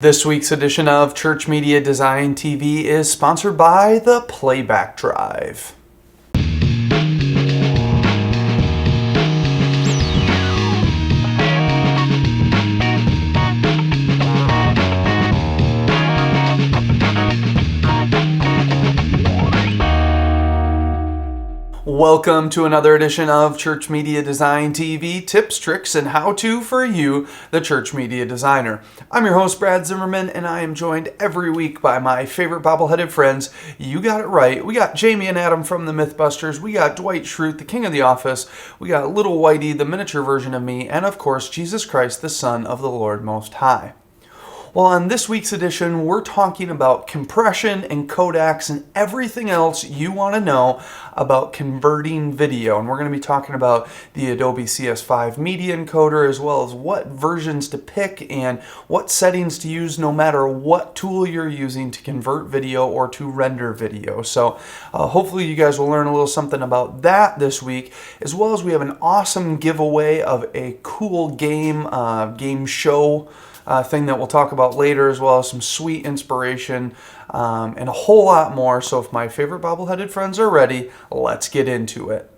This week's edition of Church Media Design TV is sponsored by the Playback Drive. Welcome to another edition of Church Media Design TV, tips, tricks, and how-to for you, the Church Media Designer. I'm your host, Brad Zimmerman, and I am joined every week by my favorite bobbleheaded friends. You got it right. We got Jamie and Adam from the Mythbusters. We got Dwight Schrute, the King of the Office. We got Little Whitey, the miniature version of me, and of course, Jesus Christ, the Son of the Lord Most High. Well, on this week's edition, we're talking about compression and codecs and everything else you want to know about converting video. And we're going to be talking about the Adobe CS5 Media Encoder, as well as what versions to pick and what settings to use no matter what tool you're using to convert video or to render video. So hopefully you guys will learn a little something about that this week, as well as we have an awesome giveaway of a cool game show thing that we'll talk about later, as well as some sweet inspiration and a whole lot more. So if my favorite bobbleheaded friends are ready, let's get into it.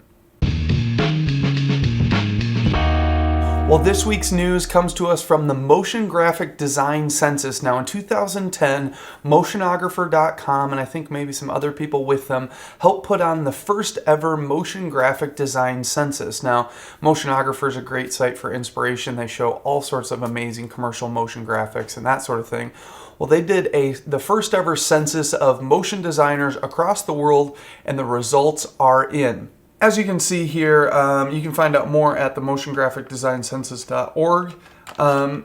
Well, this week's news comes to us from the Motion Graphic Design Census. Now, in 2010, Motionographer.com, and I think maybe some other people with them, helped put on the first ever Motion Graphic Design Census. Now, Motionographer is a great site for inspiration. They show all sorts of amazing commercial motion graphics and that sort of thing. Well, they did the first ever census of motion designers across the world, and the results are in. As you can see here, you can find out more at the motiongraphicdesigncensus.org. A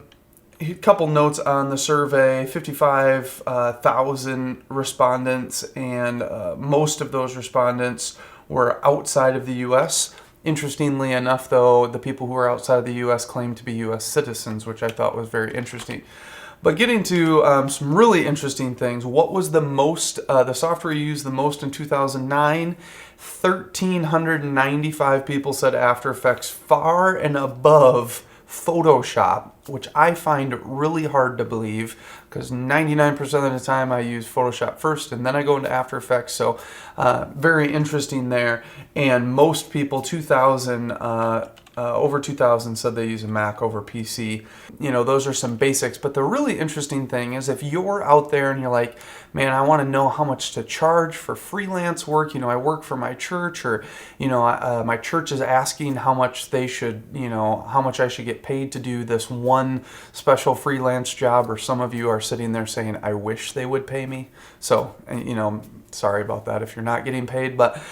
couple notes on the survey: 55,000 respondents, and most of those respondents were outside of the U.S. Interestingly enough, though, the people who are outside of the U.S. claim to be U.S. citizens, which I thought was very interesting. But getting to some really interesting things, what was the software used the most in 2009? 1,395 people said After Effects, far and above Photoshop, which I find really hard to believe because 99% of the time I use Photoshop first and then I go into After Effects. So very interesting there. And most people, over 2,000 said they use a Mac over PC. You know, those are some basics. But the really interesting thing is if you're out there and you're like, man, I want to know how much to charge for freelance work. You know, I work for my church, or, you know, my church is asking how much they should, you know, how much I should get paid to do this one special freelance job. Or some of you are sitting there saying, I wish they would pay me. So, you know, sorry about that if you're not getting paid. But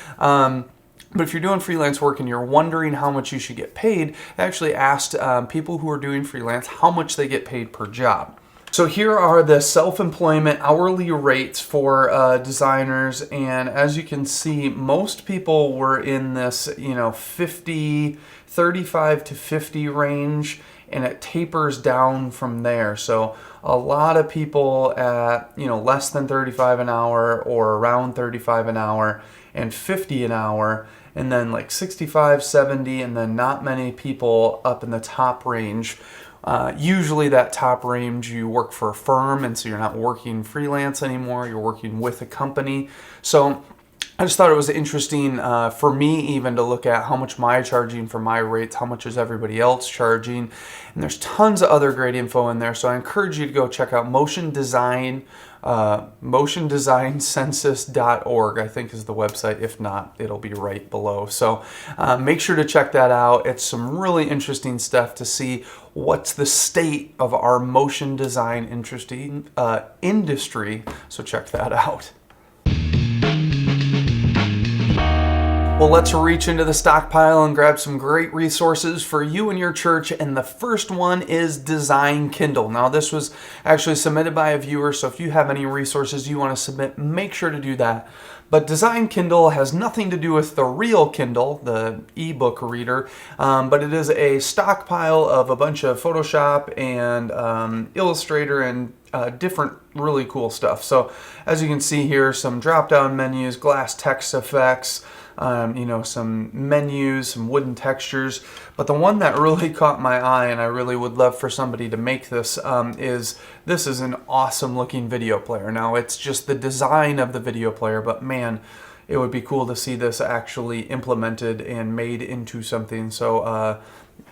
if you're doing freelance work and you're wondering how much you should get paid, I actually asked people who are doing freelance how much they get paid per job. So here are the self-employment hourly rates for designers, and as you can see, most people were in this, you know, 35 to 50 range, and it tapers down from there. So a lot of people at, you know, less than 35 an hour or around 35 an hour and 50 an hour, and then like 65, 70, and then not many people up in the top range. Usually that top range, you work for a firm, and so you're not working freelance anymore, you're working with a company. So I just thought it was interesting for me even to look at how much am I charging for my rates, how much is everybody else charging, and there's tons of other great info in there. So I encourage you to go check out motiondesigncensus.org, I think is the website. If not, it'll be right below. So make sure to check that out. It's some really interesting stuff to see what's the state of our motion design industry. So check that out. Well, let's reach into the stockpile and grab some great resources for you and your church. And the first one is Design Kindle. Now, this was actually submitted by a viewer, so if you have any resources you want to submit, make sure to do that. But Design Kindle has nothing to do with the real Kindle, the ebook reader, but it is a stockpile of a bunch of Photoshop and Illustrator and different really cool stuff. So as you can see here, some drop-down menus, glass text effects, some menus, some wooden textures. But the one that really caught my eye, and I really would love for somebody to make this, is an awesome looking video player. Now, it's just the design of the video player, but man, it would be cool to see this actually implemented and made into something. So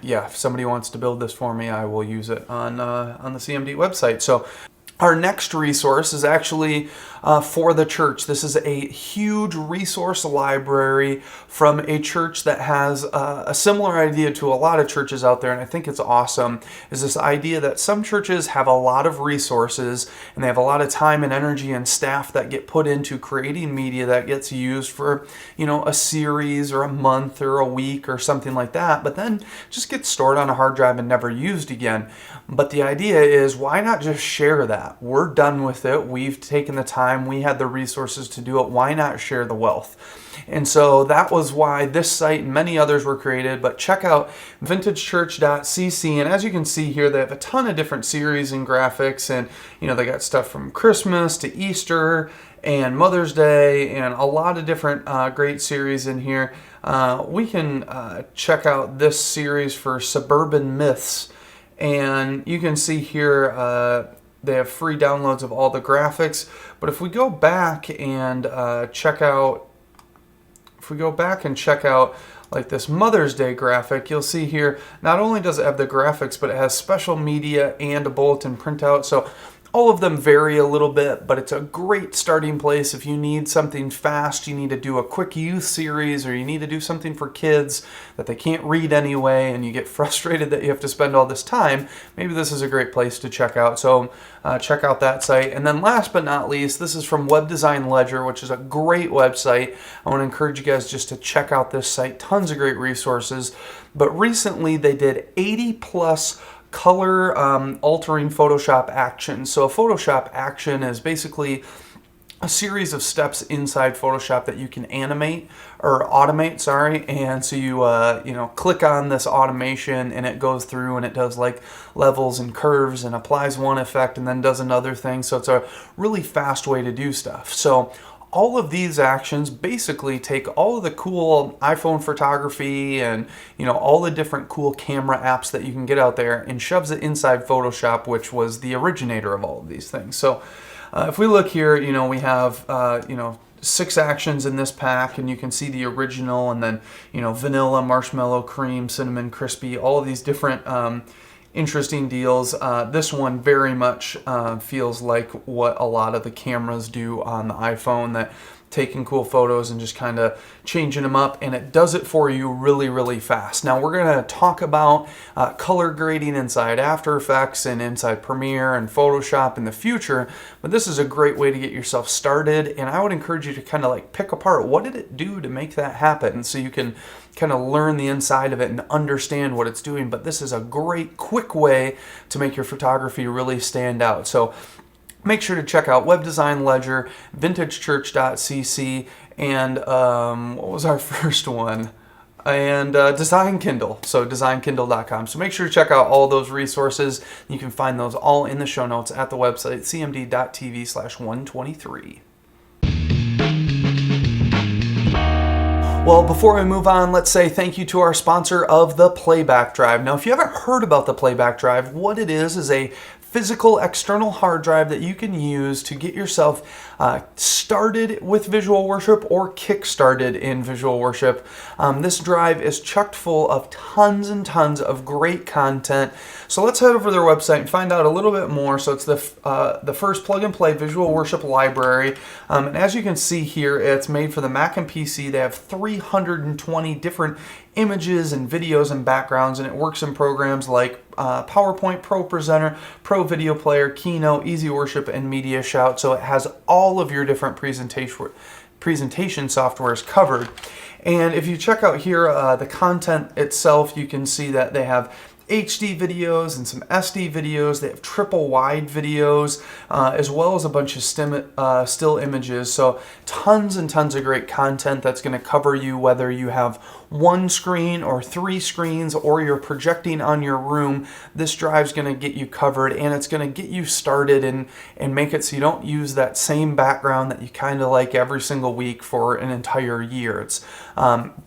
yeah, if somebody wants to build this for me, I will use it on the CMD website. So our next resource is actually for the church. This is a huge resource library from a church that has a similar idea to a lot of churches out there, and I think it's awesome, is this idea that some churches have a lot of resources and they have a lot of time and energy and staff that get put into creating media that gets used for, a series or a month or a week or something like that, but then just gets stored on a hard drive and never used again. But the idea is, why not just share that? We're done with it. We've taken the time. We had the resources to do it. Why not share the wealth? And so that was why this site and many others were created. But check out vintagechurch.cc. And as you can see here, they have a ton of different series and graphics. And, they got stuff from Christmas to Easter and Mother's Day and a lot of different great series in here. We can check out this series for Suburban Myths. And you can see here they have free downloads of all the graphics. But if we go back and check out, like this Mother's Day graphic, you'll see here, not only does it have the graphics, but it has special media and a bulletin printout. So all of them vary a little bit, but it's a great starting place if you need something fast, you need to do a quick youth series, or you need to do something for kids that they can't read anyway, and you get frustrated that you have to spend all this time. Maybe this is a great place to check out. So check out that site. And then last but not least, this is from Web Design Ledger, which is a great website. I want to encourage you guys just to check out this site. Tons of great resources. But recently they did 80 plus color altering Photoshop actions. So a Photoshop action is basically a series of steps inside Photoshop that you can automate, and so you click on this automation and it goes through and it does like levels and curves and applies one effect and then does another thing. So it's a really fast way to do stuff. So all of these actions basically take all of the cool iPhone photography and all the different cool camera apps that you can get out there and shoves it inside Photoshop, which was the originator of all of these things. So if we look here, we have 6 actions in this pack, and you can see the original, and then vanilla, marshmallow, cream, cinnamon, crispy, all of these different interesting deals. This one very much feels like what a lot of the cameras do on the iPhone, that taking cool photos and just kind of changing them up, and it does it for you really, really fast. Now we're going to talk about color grading inside After Effects and inside Premiere and Photoshop in the future, but this is a great way to get yourself started, and I would encourage you to kind of like pick apart what did it do to make that happen, so you can kind of learn the inside of it and understand what it's doing. But this is a great quick way to make your photography really stand out. So make sure to check out Web Design Ledger, vintagechurch.cc, and what was our first one? And Design Kindle, so designkindle.com. So make sure to check out all those resources. You can find those all in the show notes at the website cmd.tv/123. Well, before we move on, let's say thank you to our sponsor of the Playback Drive. Now, if you haven't heard about the Playback Drive, what it is a physical external hard drive that you can use to get yourself started with visual worship or kick-started in visual worship. This drive is chock full of tons and tons of great content. So let's head over to their website and find out a little bit more. So it's the first plug-and-play visual worship library. And as you can see here, it's made for the Mac and PC. They have 320 different images and videos and backgrounds, and it works in programs like PowerPoint, Pro Presenter, Pro Video Player, Keynote, Easy Worship, and Media Shout. So it has all of your different presentation softwares covered. And if you check out here the content itself, you can see that they have HD videos and some SD videos. They have triple wide videos, as well as a bunch of still images. So tons and tons of great content that's going to cover you, whether you have one screen or 3 screens, or you're projecting on your room, this drive's going to get you covered, and it's going to get you started and make it so you don't use that same background that you kind of like every single week for an entire year. It's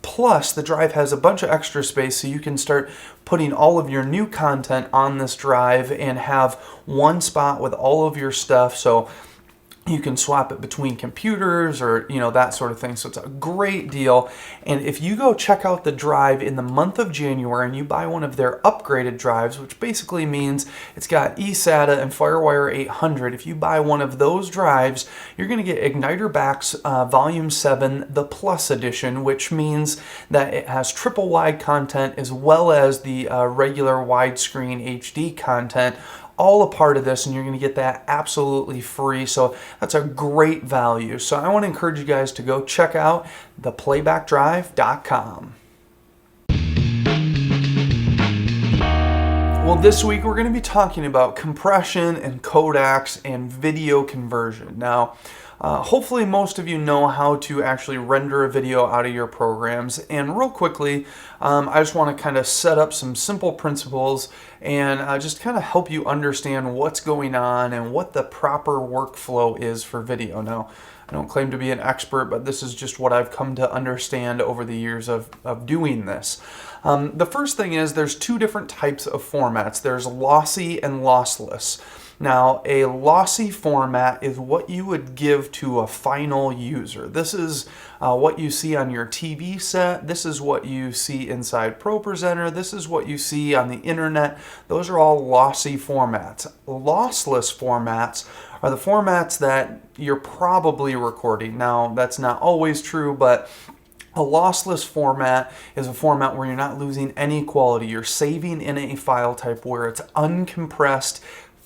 plus the drive has a bunch of extra space, so you can start putting all of your new content on this drive and have one spot with all of your stuff, so you can swap it between computers or, that sort of thing. So it's a great deal. And if you go check out the drive in the month of January and you buy one of their upgraded drives, which basically means it's got eSATA and FireWire 800, if you buy one of those drives, you're going to get Igniter Backs Volume 7, the Plus Edition, which means that it has triple wide content as well as the regular widescreen HD content, all a part of this, and you're going to get that absolutely free. So that's a great value. So I want to encourage you guys to go check out theplaybackdrive.com. Well, this week we're going to be talking about compression and codecs and video conversion. Now, hopefully most of you know how to actually render a video out of your programs. And real quickly, I just want to kind of set up some simple principles and just kind of help you understand what's going on and what the proper workflow is for video. Now, I don't claim to be an expert, but this is just what I've come to understand over the years of doing this. The first thing is there's 2 different types of formats. There's lossy and lossless. Now, a lossy format is what you would give to a final user. This is what you see on your TV set. This is what you see inside ProPresenter. This is what you see on the internet. Those are all lossy formats. Lossless formats are the formats that you're probably recording. Now, that's not always true, but a lossless format is a format where you're not losing any quality. You're saving in a file type where it's uncompressed,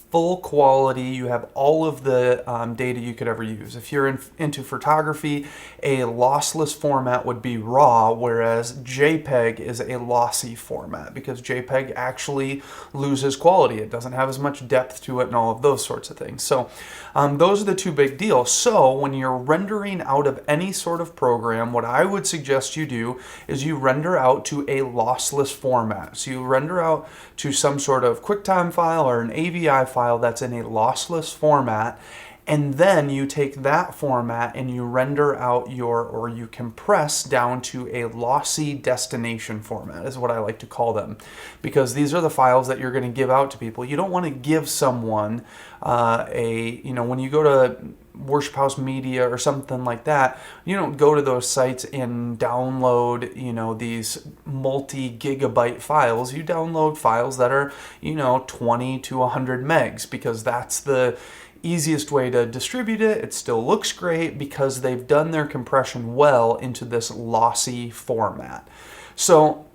full quality. You have all of the data you could ever use. If you're into photography, a lossless format would be RAW, whereas JPEG is a lossy format because JPEG actually loses quality. It doesn't have as much depth to it and all of those sorts of things. So those are the 2 big deals. So when you're rendering out of any sort of program, what I would suggest you do is you render out to a lossless format. So you render out to some sort of QuickTime file or an AVI file that's in a lossless format, and then you take that format and you render out or you compress down to a lossy destination format is what I like to call them, because these are the files that you're going to give out to people. You don't want to give someone when you go to Worship House Media or something like that, you don't go to those sites and download, these multi-gigabyte files. You download files that are, 20 to 100 megs, because that's the easiest way to distribute it. It still looks great because they've done their compression well into this lossy format. So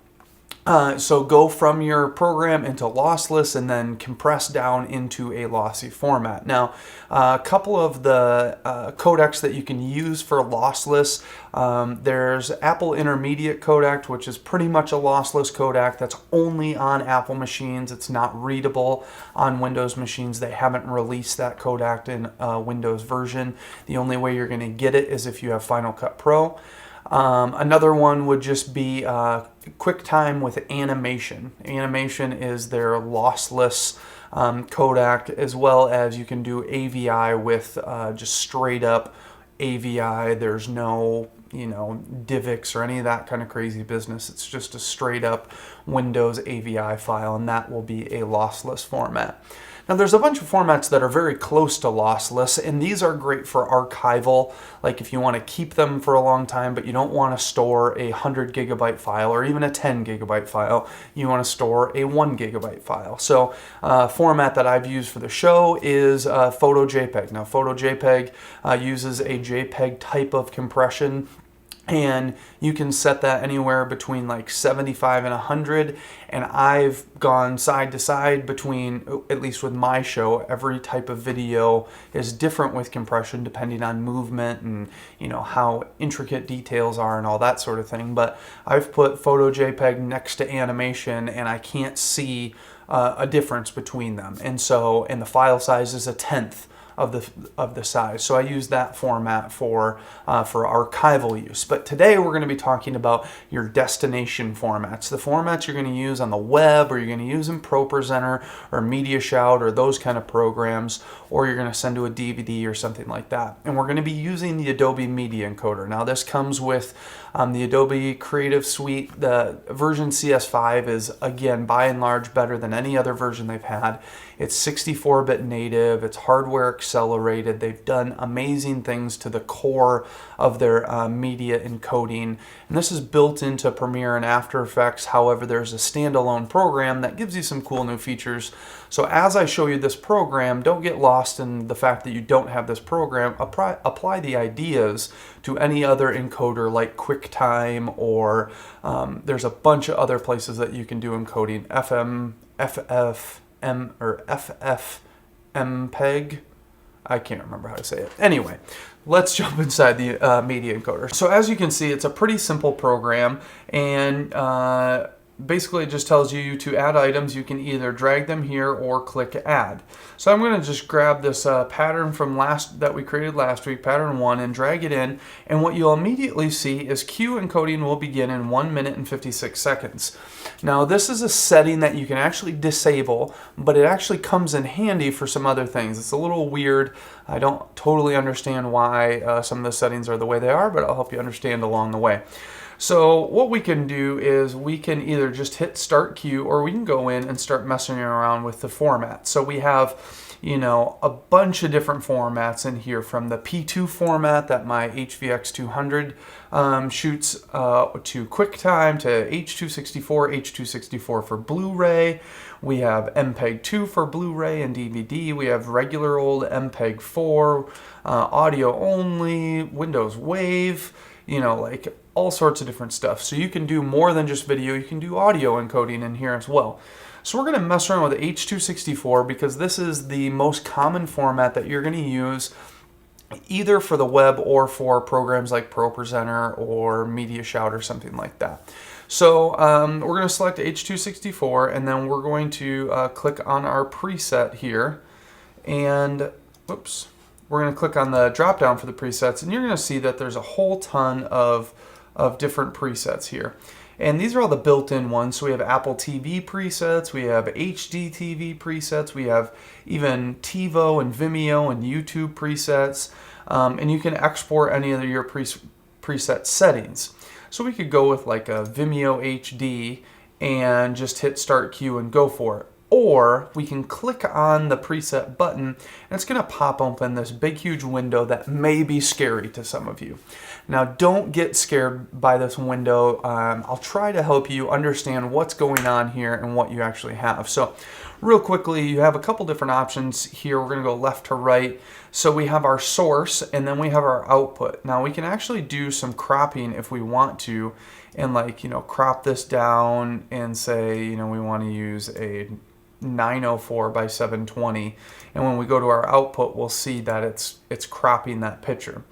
go from your program into lossless and then compress down into a lossy format. Now, a couple of the codecs that you can use for lossless, there's Apple Intermediate Codec, which is pretty much a lossless codec that's only on Apple machines. It's not readable on Windows machines. They haven't released that codec in a Windows version. The only way you're going to get it is if you have Final Cut Pro. Another one would just be QuickTime with Animation. Animation is their lossless codec, as well as you can do AVI with just straight up AVI. There's no DivX or any of that kind of crazy business. It's just a straight up Windows AVI file, and that will be a lossless format. Now, there's a bunch of formats that are very close to lossless, and these are great for archival, like if you want to keep them for a long time, but you don't want to store a 100 gigabyte file or even a 10 gigabyte file. You want to store a 1 gigabyte file. So format that I've used for the show is PhotoJPEG. Now, PhotoJPEG uses a JPEG type of compression, and you can set that anywhere between like 75 and 100, and I've gone side to side between, at least with my show, every type of video is different with compression depending on movement and how intricate details are and all that sort of thing. But I've put PhotoJPEG next to animation, and I can't see a difference between them, and the file size is 1/10 of the size. So I use that format for archival use. But today we're going to be talking about your destination formats, the formats you're going to use on the web, or you're going to use in ProPresenter or MediaShout or those kind of programs, or you're going to send to a DVD or something like that. And we're going to be using the Adobe Media Encoder. Now this comes with the Adobe Creative Suite. The version CS5 is, again, by and large better than any other version they've had. It's 64-bit native, it's hardware accelerated. They've done amazing things to the core of their media encoding. And this is built into Premiere and After Effects. However, there's a standalone program that gives you some cool new features. So as I show you this program, don't get lost in the fact that you don't have this program. Apply the ideas to any other encoder like QuickTime, or there's a bunch of other places that you can do encoding. FFmpeg. I can't remember how to say it. Anyway, let's jump inside the media encoder. So as you can see, it's a pretty simple program, and basically it just tells you to add items. You can either drag them here or click add. So I'm going to just grab this pattern from that we created last week, pattern 1, and drag it in, and what you'll immediately see is queue encoding will begin in 1 minute and 56 seconds. Now this is a setting that you can actually disable, but it actually comes in handy for some other things. It's a little weird. I don't totally understand why some of the settings are the way they are, but I'll help you understand along the way. So what we can do is we can either just hit start queue, or we can go in and start messing around with the format. So we have, you know, a bunch of different formats in here, from the P2 format that my HVX 200 shoots to QuickTime, to H.264 for Blu-ray. We have MPEG 2 for Blu-ray and DVD. We have regular old MPEG 4, audio only, Windows Wave, you know, like all sorts of different stuff. So you can do more than just video, you can do audio encoding in here as well. So we're going to mess around with H.264 because this is the most common format that you're going to use either for the web or for programs like ProPresenter or MediaShout or something like that. So we're going to select H.264, and then we're going to click on our preset here, and whoops, we're going to click on the drop down for the presets, and you're going to see that there's a whole ton of different presets here. And these are all the built-in ones. So we have Apple TV presets, we have HD TV presets, we have even TiVo and Vimeo and YouTube presets, and you can export any of your preset settings. So we could go with like a Vimeo HD and just hit start queue and go for it. Or we can click on the preset button, and it's going to pop open this big huge window that may be scary to some of you. Now don't get scared by this window. I'll try to help you understand what's going on here and what you actually have. So real quickly, you have a couple different options here. We're going to go left to right. So we have our source, and then we have our output. Now we can actually do some cropping if we want to, and like, you know, crop this down and say, you know, we want to use a 904 by 720, and when we go to our output, we'll see that it's cropping that picture.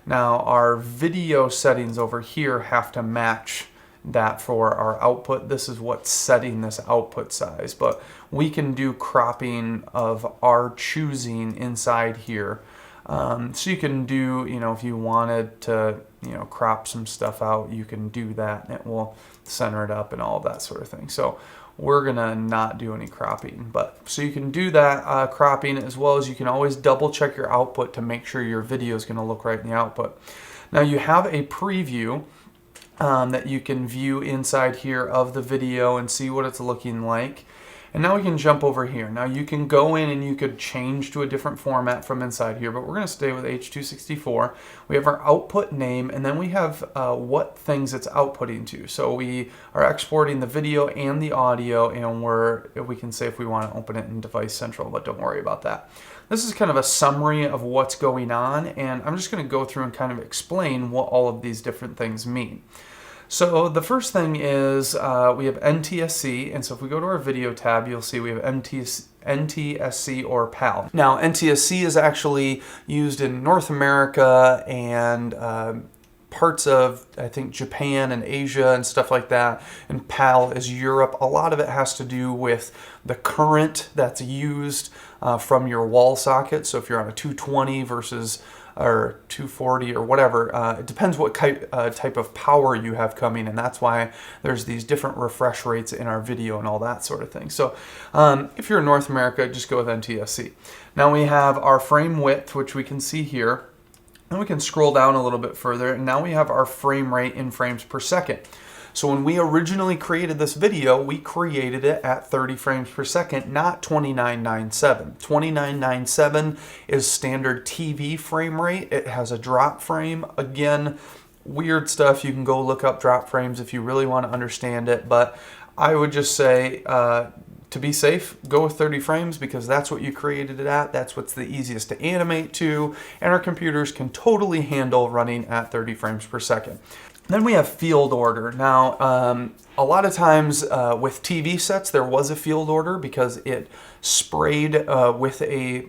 Now our video settings over here have to match that for our output. This is what's setting this output size, but we can do cropping of our choosing inside here. So you can do, you know, if you wanted to, you know, crop some stuff out, you can do that, and it will center it up and all that sort of thing. So we're gonna not do any cropping, but so you can do that cropping, as well as you can always double check your output to make sure your video is gonna look right in the output. Now you have a preview that you can view inside here of the video and see what it's looking like. And now we can jump over here. Now you can go in and you could change to a different format from inside here, but we're going to stay with H.264. We have our output name, and then we have what things it's outputting to. So we are exporting the video and the audio, and we can say if we want to open it in Device Central, but don't worry about that. This is kind of a summary of what's going on, and I'm just going to go through and kind of explain what all of these different things mean. So the first thing is we have NTSC, and so if we go to our video tab, you'll see we have NTSC or PAL. Now NTSC is actually used in North America and parts of, I think, Japan and Asia and stuff like that, and PAL is Europe. A lot of it has to do with the current that's used from your wall socket. So if you're on a 220 versus or 240 or whatever, it depends what type of power you have coming, and that's why there's these different refresh rates in our video and all that sort of thing. So if you're in North America, just go with NTSC. Now we have our frame width, which we can see here, and we can scroll down a little bit further, and now we have our frame rate in frames per second. So when we originally created this video, we created it at 30 frames per second, not 2997. 2997 is standard TV frame rate. It has a drop frame. Again, weird stuff. You can go look up drop frames if you really want to understand it, but I would just say to be safe, go with 30 frames because that's what you created it at. That's what's the easiest to animate to, and our computers can totally handle running at 30 frames per second. Then we have field order. Now, a lot of times with TV sets, there was a field order because it sprayed with a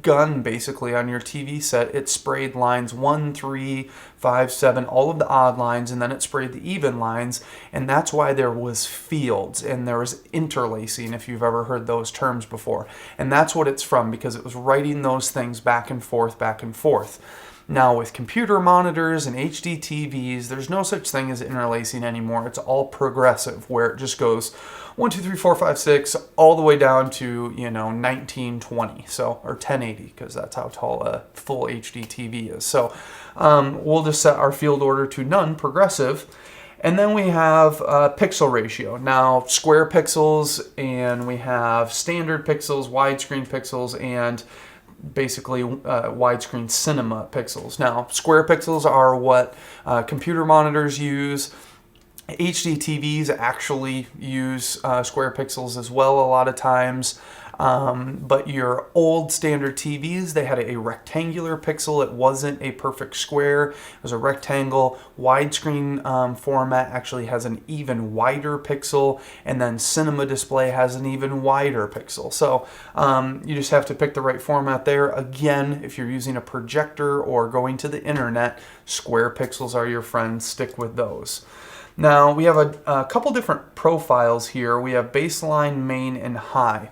gun basically on your TV set. It sprayed lines 1, 3, 5, 7, all of the odd lines, and then it sprayed the even lines, and that's why there was fields and there was interlacing, if you've ever heard those terms before. And that's what it's from, because it was writing those things back and forth, back and forth. Now with computer monitors and HD TVs, there's no such thing as interlacing anymore. It's all progressive, where it just goes 1, 2, 3, 4, 5, 6, all the way down to, 1920, so, or 1080, because that's how tall a full HD TV is. So we'll just set our field order to none, progressive. And then we have pixel ratio. Now, square pixels, and we have standard pixels, widescreen pixels, and basically widescreen cinema pixels. Now, square pixels are what computer monitors use. HD TVs actually use square pixels as well a lot of times. But your old standard TVs, they had a rectangular pixel. It wasn't a perfect square. It was a rectangle. Widescreen format actually has an even wider pixel, and then cinema display has an even wider pixel. So you just have to pick the right format there. Again, if you're using a projector or going to the internet, square pixels are your friend. Stick with those. Now, we have a couple different profiles here. We have baseline, main, and high.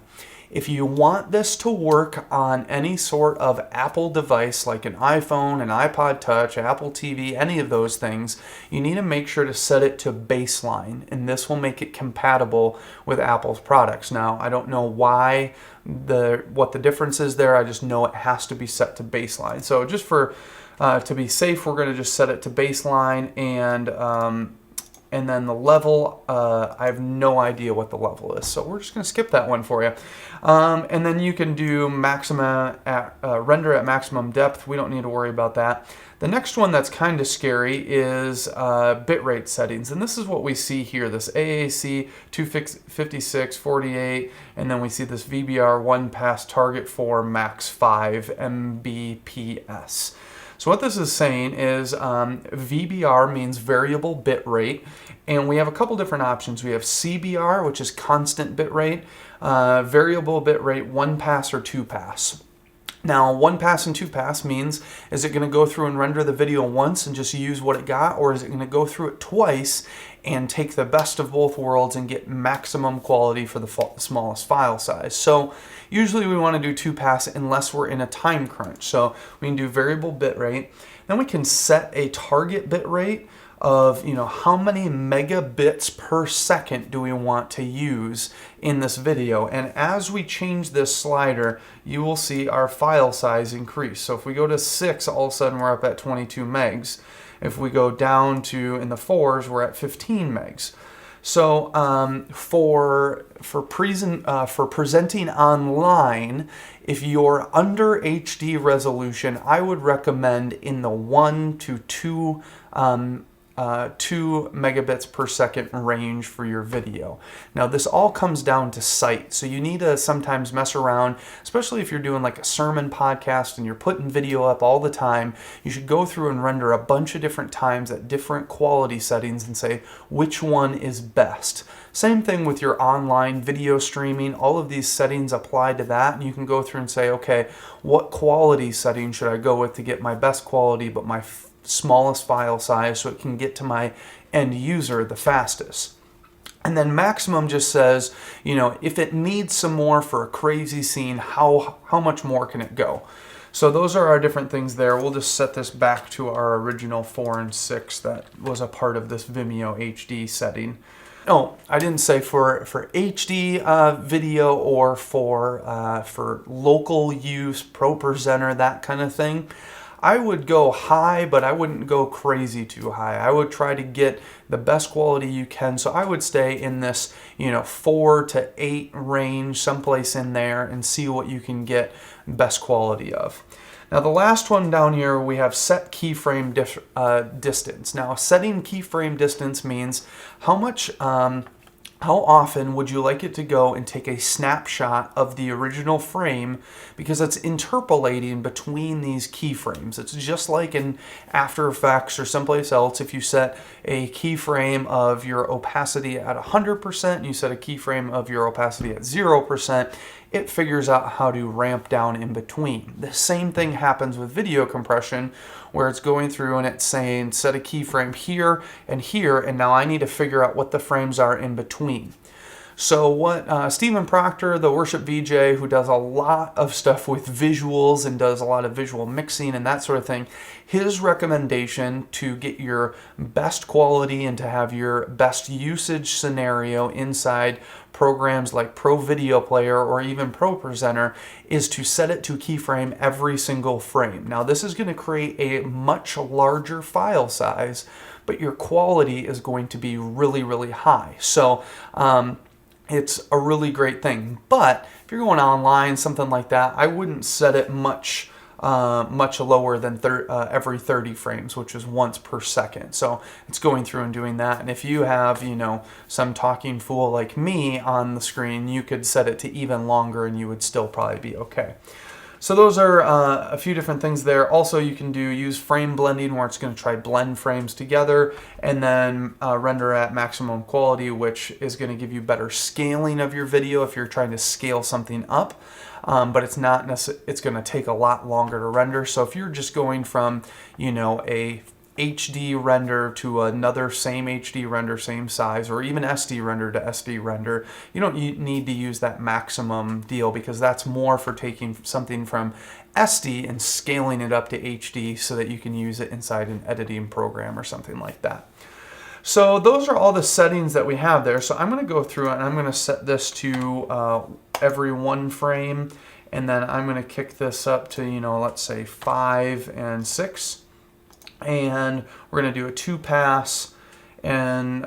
If you want this to work on any sort of Apple device like an iPhone, an iPod Touch, Apple TV, any of those things, you need to make sure to set it to baseline, and this will make it compatible with Apple's products. Now, I don't know why what the difference is there. I just know it has to be set to baseline. So just for to be safe, we're going to just set it to baseline, and then the level, I have no idea what the level is, so we're just going to skip that one for you. And then you can do render at maximum depth. We don't need to worry about that. The next one that's kind of scary is bitrate settings, and this is what we see here, this AAC 256, 48, and then we see this VBR 1 pass target for max 5 Mbps. So what this is saying is VBR means variable bit rate, and we have a couple different options. We have CBR, which is constant bit rate, variable bit rate, 1 pass or 2 pass. Now, 1 pass and 2 pass means, is it going to go through and render the video once and just use what it got, or is it going to go through it twice and take the best of both worlds and get maximum quality for the smallest file size? So usually we want to do 2 pass unless we're in a time crunch. So we can do variable bit rate. Then we can set a target bit rate of, how many megabits per second do we want to use in this video. And as we change this slider, you will see our file size increase. So if we go to 6, all of a sudden we're up at 22 megs. If we go down to in the 4s, we're at 15 megs. So for presenting online, if you're under HD resolution, I would recommend in the 1 to 2 2 megabits per second range for your video. Now, this all comes down to sight, so you need to sometimes mess around, especially if you're doing like a sermon podcast and you're putting video up all the time. You should go through and render a bunch of different times at different quality settings and say which one is best. Same thing with your online video streaming. All of these settings apply to that, and you can go through and say, okay, what quality setting should I go with to get my best quality but my smallest file size so it can get to my end user the fastest. And then maximum just says, if it needs some more for a crazy scene, how much more can it go? So those are our different things there. We'll just set this back to our original 4 and 6 that was a part of this Vimeo HD setting. Oh, I didn't say for HD video or for local use, ProPresenter, that kind of thing. I would go high, but I wouldn't go crazy too high. I would try to get the best quality you can. So I would stay in this, 4 to 8 range, someplace in there, and see what you can get best quality of. Now the last one down here, we have set keyframe distance. Now setting keyframe distance means how often would you like it to go and take a snapshot of the original frame, because it's interpolating between these keyframes. It's just like in After Effects or someplace else. If you set a keyframe of your opacity at 100% and you set a keyframe of your opacity at 0%, it figures out how to ramp down in between. The same thing happens with video compression, where it's going through and it's saying set a keyframe here, and now I need to figure out what the frames are in between. So what Stephen Proctor, the worship VJ, who does a lot of stuff with visuals and does a lot of visual mixing and that sort of thing, his recommendation to get your best quality and to have your best usage scenario inside programs like Pro Video Player or even ProPresenter is to set it to keyframe every single frame. Now this is going to create a much larger file size, but your quality is going to be really, really high. So it's a really great thing. But if you're going online, something like that, I wouldn't set it much lower than every 30 frames, which is once per second. So it's going through and doing that. And if you have, some talking fool like me on the screen, you could set it to even longer and you would still probably be okay. So those are a few different things there. Also, you can use frame blending, where it's going to try blend frames together and then render at maximum quality, which is going to give you better scaling of your video if you're trying to scale something up. But it's not necessarily, it's going to take a lot longer to render. So if you're just going from, a HD render to another same HD render, same size, or even SD render to SD render, you don't need to use that maximum deal, because that's more for taking something from SD and scaling it up to HD so that you can use it inside an editing program or something like that. So those are all the settings that we have there. So I'm going to go through and I'm going to set this to every 1 frame, and then I'm going to kick this up to, let's say 5 and 6. And we're going to do a 2-pass, and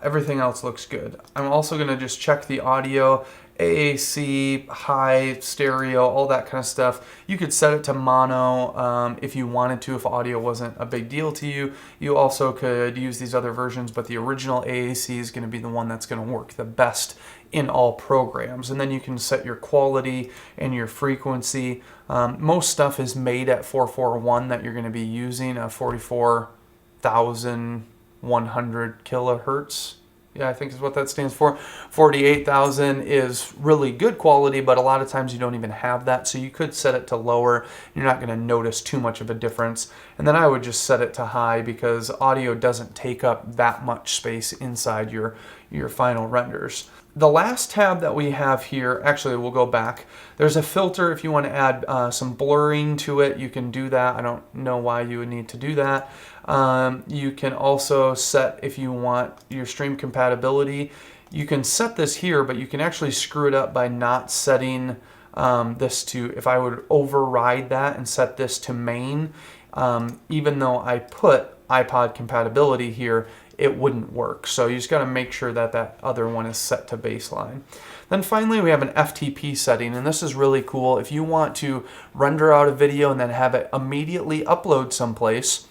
everything else looks good. I'm also going to just check the audio, AAC, high, stereo, all that kind of stuff. You could set it to mono if you wanted to, if audio wasn't a big deal to you. You also could use these other versions, but the original AAC is going to be the one that's going to work the best in all programs. And then you can set your quality and your frequency. Most stuff is made at 441 that you're going to be using, 44,100 kilohertz. Yeah, I think is what that stands for. 48,000 is really good quality, but a lot of times you don't even have that. So you could set it to lower. You're not going to notice too much of a difference. And then I would just set it to high, because audio doesn't take up that much space inside your final renders. The last tab that we have here, actually we'll go back. There's a filter. If you want to add some blurring to it, you can do that. I don't know why you would need to do that. You can also set, if you want your stream compatibility, you can set this here, but you can actually screw it up by not setting this to, if I would override that and set this to main, even though I put iPod compatibility here, it wouldn't work. So you just got to make sure that that other one is set to baseline. Then finally, we have an FTP setting, and this is really cool. If you want to render out a video and then have it immediately upload someplace,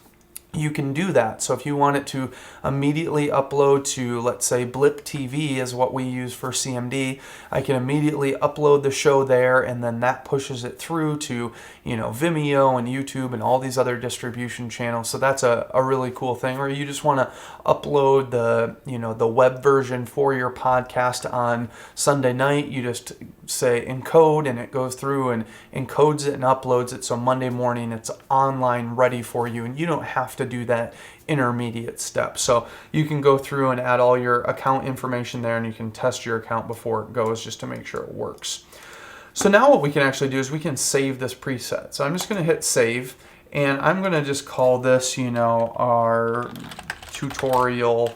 you can do that. So if you want it to immediately upload to, let's say, Blip TV is what we use for CMD, I can immediately upload the show there, and then that pushes it through to, Vimeo and YouTube and all these other distribution channels. So that's a really cool thing. Or you just want to upload the, the web version for your podcast on Sunday night. You just say encode, and it goes through and encodes it and uploads it. So Monday morning it's online ready for you, and you don't have to do that intermediate step. So you can go through and add all your account information there, and you can test your account before it goes just to make sure it works. So now what we can actually do is we can save this preset. So I'm just going to hit save, and I'm going to just call this, our tutorial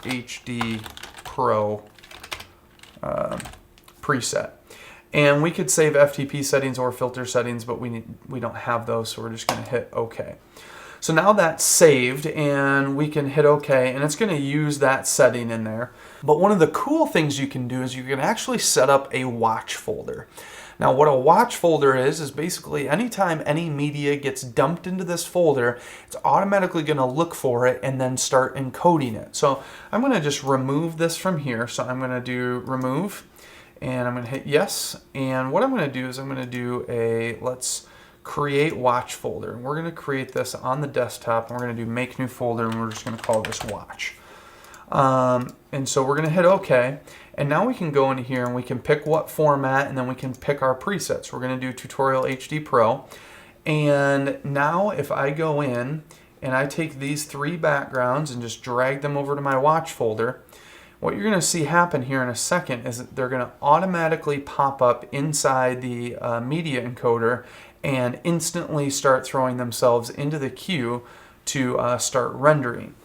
HD Pro preset. And we could save FTP settings or filter settings, but we don't have those, so we're just going to hit OK. So now that's saved, and we can hit OK, and it's going to use that setting in there. But one of the cool things you can do is you can actually set up a watch folder. Now what a watch folder is basically anytime any media gets dumped into this folder, it's automatically going to look for it and then start encoding it. So I'm going to just remove this from here. So I'm going to do remove, and I'm going to hit yes. And what I'm going to do is I'm going to do let's create watch folder. And we're going to create this on the desktop, and we're going to do make new folder, and we're just going to call this watch. And so we're going to hit OK. And now we can go into here and we can pick what format, and then we can pick our presets. We're going to do Tutorial HD Pro. And now if I go in and I take these 3 backgrounds and just drag them over to my watch folder, what you're going to see happen here in a second is that they're going to automatically pop up inside the media encoder and instantly start throwing themselves into the queue to start rendering.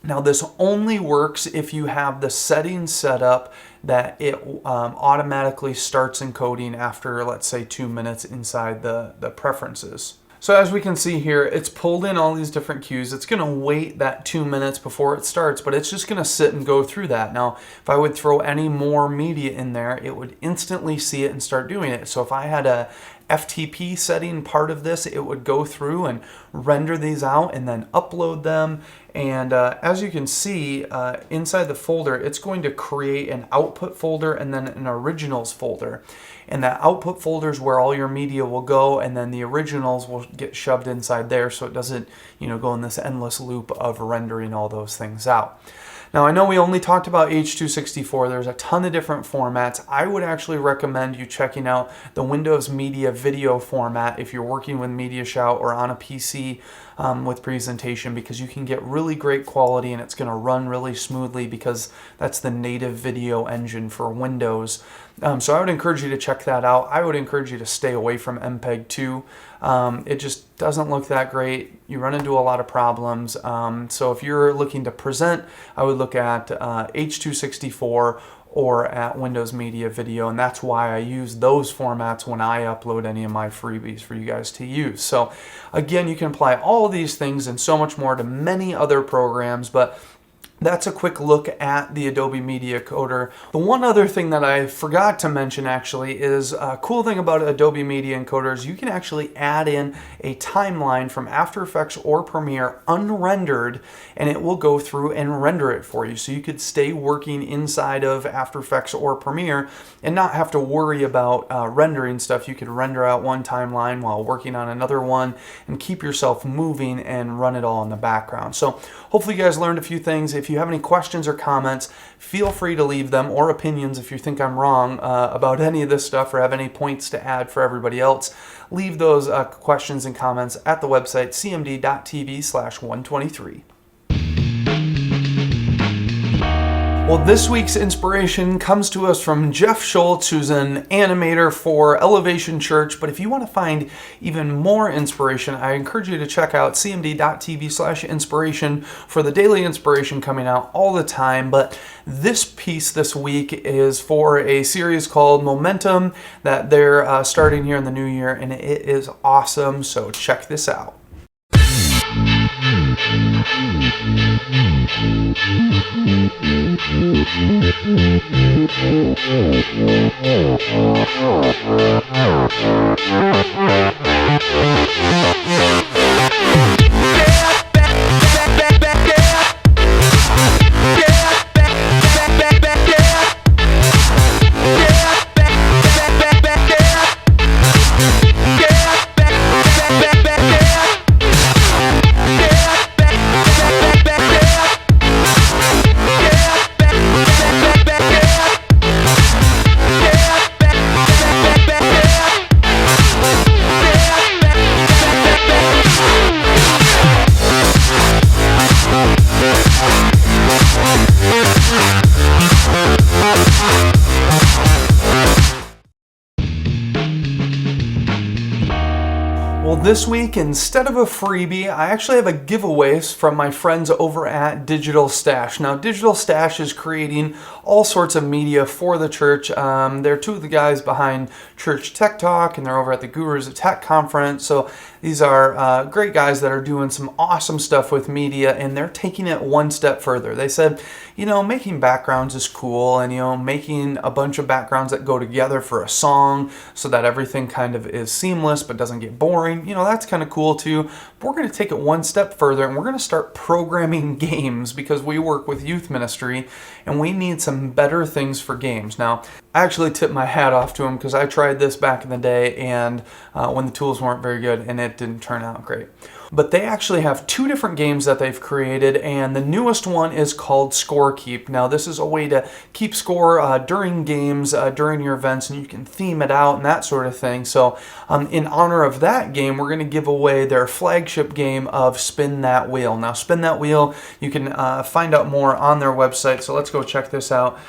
Now this only works if you have the settings set up that it automatically starts encoding after, let's say, 2 minutes inside the preferences. So as we can see here, it's pulled in all these different queues. It's going to wait that 2 minutes before it starts, but it's just going to sit and go through that. Now, if I would throw any more media in there, it would instantly see it and start doing it. So if I had a FTP setting part of this, it would go through and render these out and then upload them. And as you can see, inside the folder, it's going to create an output folder and then an originals folder. And that output folder is where all your media will go, and then the originals will get shoved inside there, so it doesn't, go in this endless loop of rendering all those things out. Now I know we only talked about H.264. There's a ton of different formats. I would actually recommend you checking out the Windows Media Video format if you're working with MediaShout or on a PC with presentation, because you can get really great quality and it's going to run really smoothly because that's the native video engine for Windows. So I would encourage you to check that out. I would encourage you to stay away from MPEG 2. It just doesn't look that great. You run into a lot of problems. So if you're looking to present, I would look at H.264 or at Windows Media Video, and that's why I use those formats when I upload any of my freebies for you guys to use. So again, you can apply all of these things and so much more to many other programs, but that's a quick look at the Adobe Media Encoder. The one other thing that I forgot to mention actually is a cool thing about Adobe Media Encoder is you can actually add in a timeline from After Effects or Premiere unrendered, and it will go through and render it for you. So you could stay working inside of After Effects or Premiere and not have to worry about rendering stuff. You could render out one timeline while working on another one and keep yourself moving and run it all in the background. So hopefully you guys learned a few things. If you have any questions or comments, feel free to leave them, or opinions if you think I'm wrong about any of this stuff or have any points to add for everybody else. Leave those questions and comments at the website CMD.tv/123. Well, this week's inspiration comes to us from Jeff Schultz, who's an animator for Elevation Church. But if you want to find even more inspiration, I encourage you to check out cmd.tv/inspiration for the daily inspiration coming out all the time. But this piece this week is for a series called Momentum that they're starting here in the new year, and it is awesome. So check this out. Well, this week, instead of a freebie, I actually have a giveaway from my friends over at Digital Stash. Now, Digital Stash is creating all sorts of media for the church. They're two of the guys behind Church Tech Talk, and they're over at the Gurus of Tech conference. So these are great guys that are doing some awesome stuff with media, and they're taking it one step further. They said, making backgrounds is cool, and, making a bunch of backgrounds that go together for a song so that everything kind of is seamless but doesn't get boring. That's kind of cool too. But we're going to take it one step further, and we're going to start programming games because we work with youth ministry and we need some better things for games. Now, I actually tip my hat off to them because I tried this back in the day and when the tools weren't very good and it didn't turn out great. But they actually have two different games that they've created, and the newest one is called Scorekeep. Now, this is a way to keep score during games, during your events, and you can theme it out and that sort of thing. So in honor of that game, we're going to give away their flagship game of Spin That Wheel. Now, Spin That Wheel, you can find out more on their website, so let's go check this out.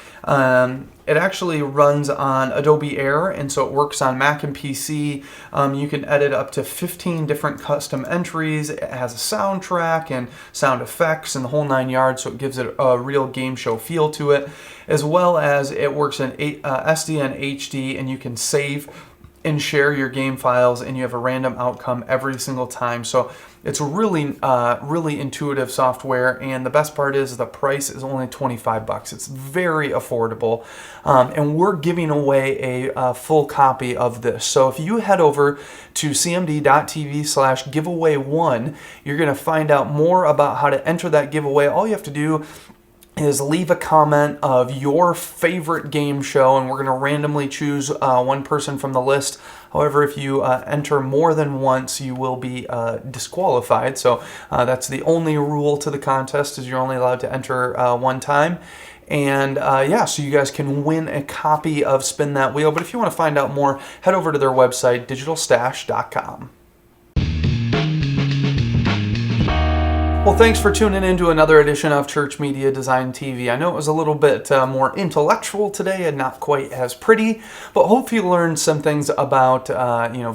It actually runs on Adobe Air, and so it works on Mac and PC. You can edit up to 15 different custom entries. It has a soundtrack and sound effects and the whole 9 yards, so it gives it a real game show feel to it, as well as it works in SD and HD, and you can save and share your game files, and you have a random outcome every single time. So it's really, really intuitive software, and the best part is the price is only $25. It's very affordable, and we're giving away a full copy of this. So if you head over to CMD.tv/giveaway1, you're going to find out more about how to enter that giveaway. All you have to do is leave a comment of your favorite game show, and we're going to randomly choose one person from the list. However, if you enter more than once, you will be disqualified. So that's the only rule to the contest, is you're only allowed to enter one time. And so you guys can win a copy of Spin That Wheel. But if you want to find out more, head over to their website, digitalstash.com. Well, thanks for tuning in to another edition of Church Media Design TV. I know it was a little bit more intellectual today and not quite as pretty, but hope you learned some things about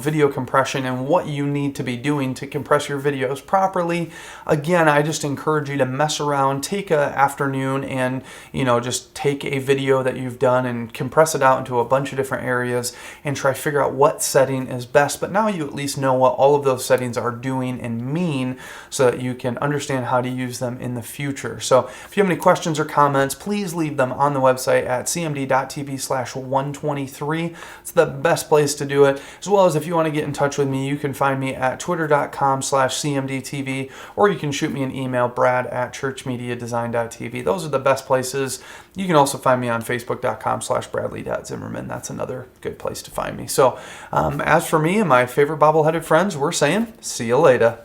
video compression and what you need to be doing to compress your videos properly. Again, I just encourage you to mess around, take an afternoon, and just take a video that you've done and compress it out into a bunch of different areas and try to figure out what setting is best. But now you at least know what all of those settings are doing and mean, so that you can understand how to use them in the future. So if you have any questions or comments, please leave them on the website at cmd.tv/123. It's the best place to do it. As well as if you want to get in touch with me, you can find me at twitter.com/cmdtv, or you can shoot me an email, brad@ChurchMediaDesign.tv. Those are the best places. You can also find me on facebook.com/bradley.zimmerman. That's another good place to find me. So as for me and my favorite bobbleheaded friends, we're saying see you later.